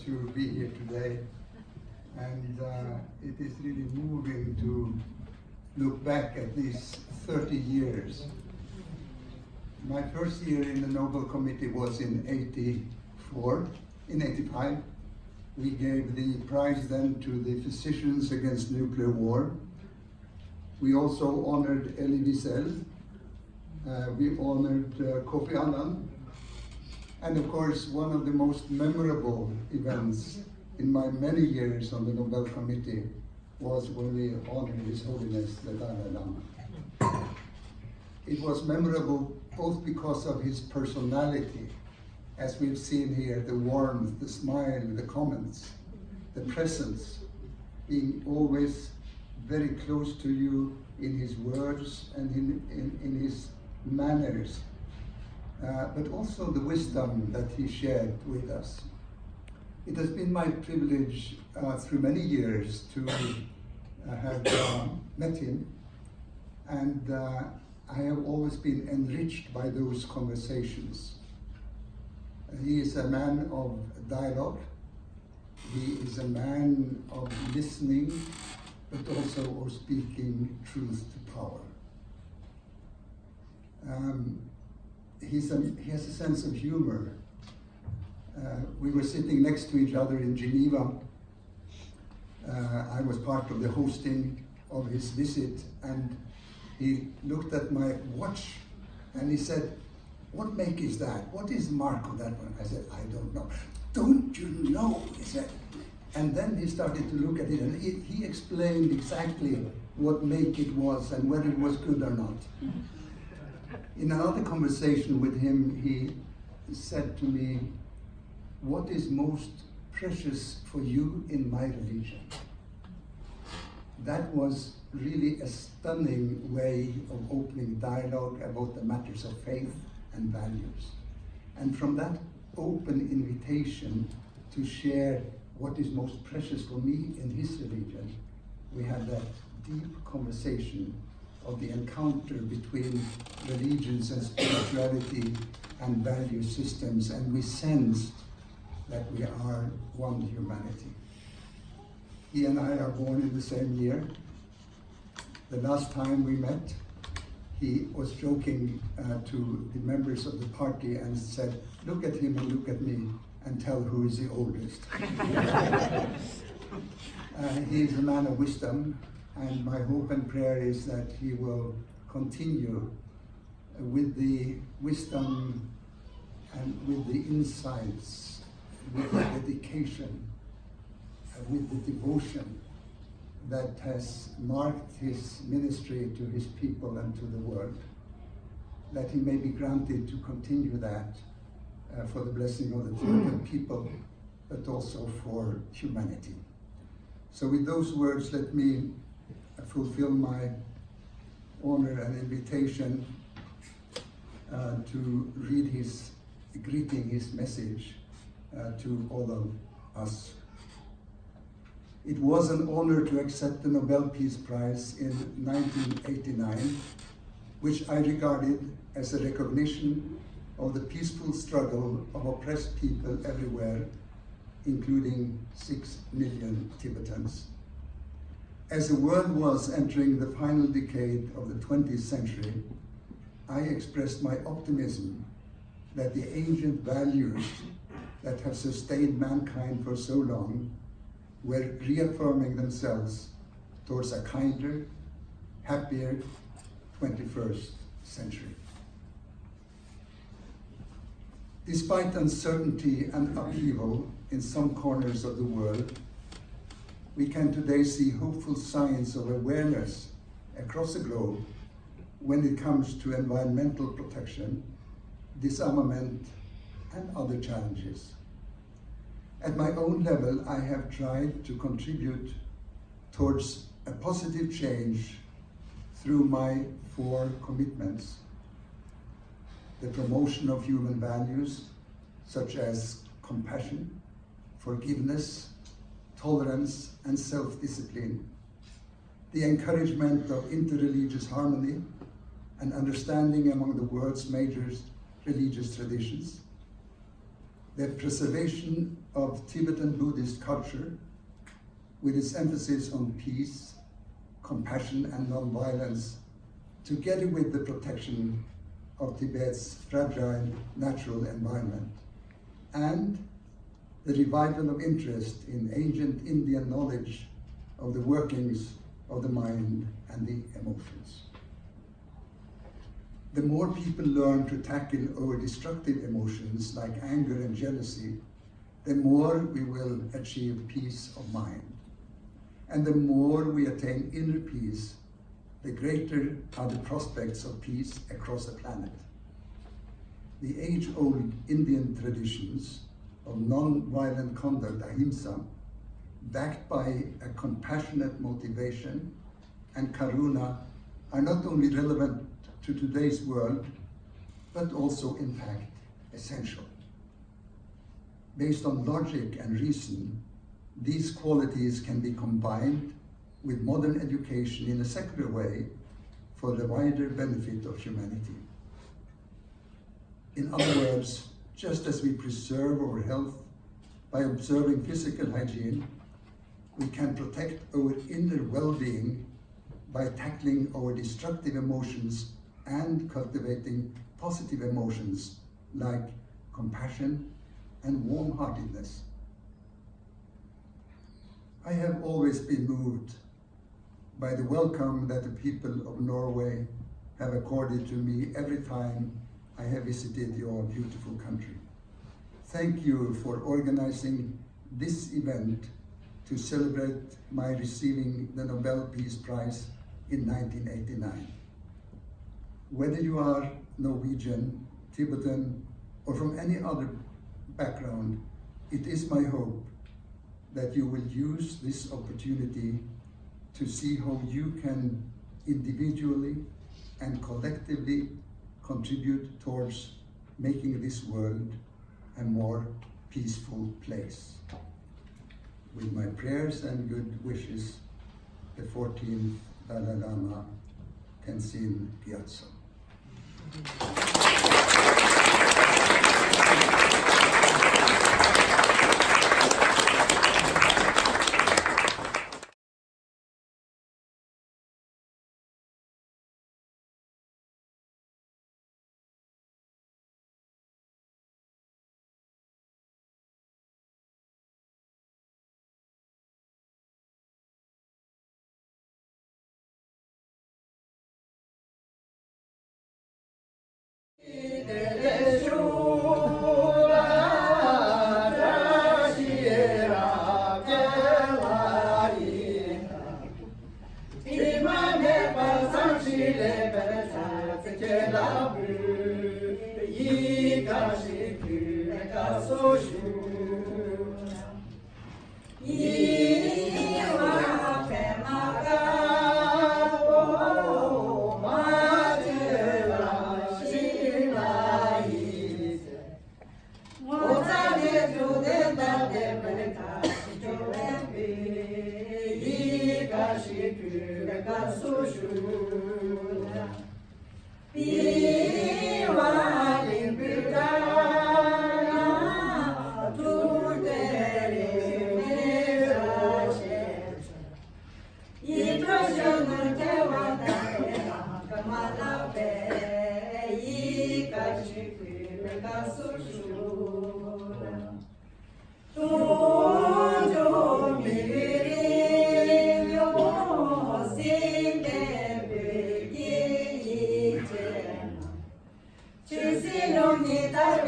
To be here today, and it is really moving to look back at these 30 years. My first year in the Nobel Committee was in '85. We gave the prize then to the physicians against nuclear war. We also honored Elie Wiesel. We honored Kofi Annan. And of course, one of the most memorable events in my many years on the Nobel Committee was when we honored His Holiness the Dalai Lama. It was memorable both because of his personality, as we've seen here, the warmth, the smile, the comments, the presence, being always very close to you in his words and in his manners. But also the wisdom that he shared with us. It has been my privilege through many years to have met him, and I have always been enriched by those conversations. He is a man of dialogue. He is a man of listening, but also of speaking truth to power. He has a sense of humor. We were sitting next to each other in Geneva. I was part of the hosting of his visit, and he looked at my watch and he said, "What make is that? What is the mark of that one?" I said, "I don't know." "Don't you know?" he said. And then he started to look at it, and he explained exactly what make it was and whether it was good or not. In another conversation with him, he said to me, "What is most precious for you in my religion?" That was really a stunning way of opening dialogue about the matters of faith and values. And from that open invitation to share what is most precious for me in his religion, we had that deep conversation of the encounter between religions and spirituality and value systems, and we sensed that we are one humanity. He and I are born in the same year. The last time we met, he was joking to the members of the party and said, "Look at him and look at me and tell who is the oldest." He is a man of wisdom, and my hope and prayer is that he will continue with the wisdom and with the insights, with the dedication, with the devotion that has marked his ministry to his people and to the world. That he may be granted to continue that for the blessing of the Tibetan people, but also for humanity. So with those words, let me fulfill my honor and invitation to read his greeting, his message to all of us. It was an honor to accept the Nobel Peace Prize in 1989, which I regarded as a recognition of the peaceful struggle of oppressed people everywhere, including 6 million Tibetans. As the world was entering the final decade of the 20th century, I expressed my optimism that the ancient values that have sustained mankind for so long were reaffirming themselves towards a kinder, happier 21st century. Despite uncertainty and upheaval in some corners of the world, we can today see hopeful signs of awareness across the globe when it comes to environmental protection, disarmament, and other challenges. At my own level, I have tried to contribute towards a positive change through my 4 commitments: the promotion of human values, such as compassion, forgiveness, tolerance, and self-discipline, the encouragement of interreligious harmony and understanding among the world's major religious traditions, the preservation of Tibetan Buddhist culture with its emphasis on peace, compassion, and non-violence, together with the protection of Tibet's fragile natural environment, and the revival of interest in ancient Indian knowledge of the workings of the mind and the emotions. The more people learn to tackle our destructive emotions like anger and jealousy, the more we will achieve peace of mind. And the more we attain inner peace, the greater are the prospects of peace across the planet. The age-old Indian traditions of non-violent conduct, ahimsa, backed by a compassionate motivation and karuna, are not only relevant to today's world, but also, in fact, essential. Based on logic and reason, these qualities can be combined with modern education in a secular way for the wider benefit of humanity. In other words, just as we preserve our health by observing physical hygiene, we can protect our inner well-being by tackling our destructive emotions and cultivating positive emotions like compassion and warm-heartedness. I have always been moved by the welcome that the people of Norway have accorded to me every time I have visited your beautiful country. Thank you for organizing this event to celebrate my receiving the Nobel Peace Prize in 1989. Whether you are Norwegian, Tibetan, or from any other background, it is my hope that you will use this opportunity to see how you can individually and collectively contribute towards making this world a more peaceful place. With my prayers and good wishes, the 14th Dalai Lama, Tenzin Gyatso. Ci si non mi dà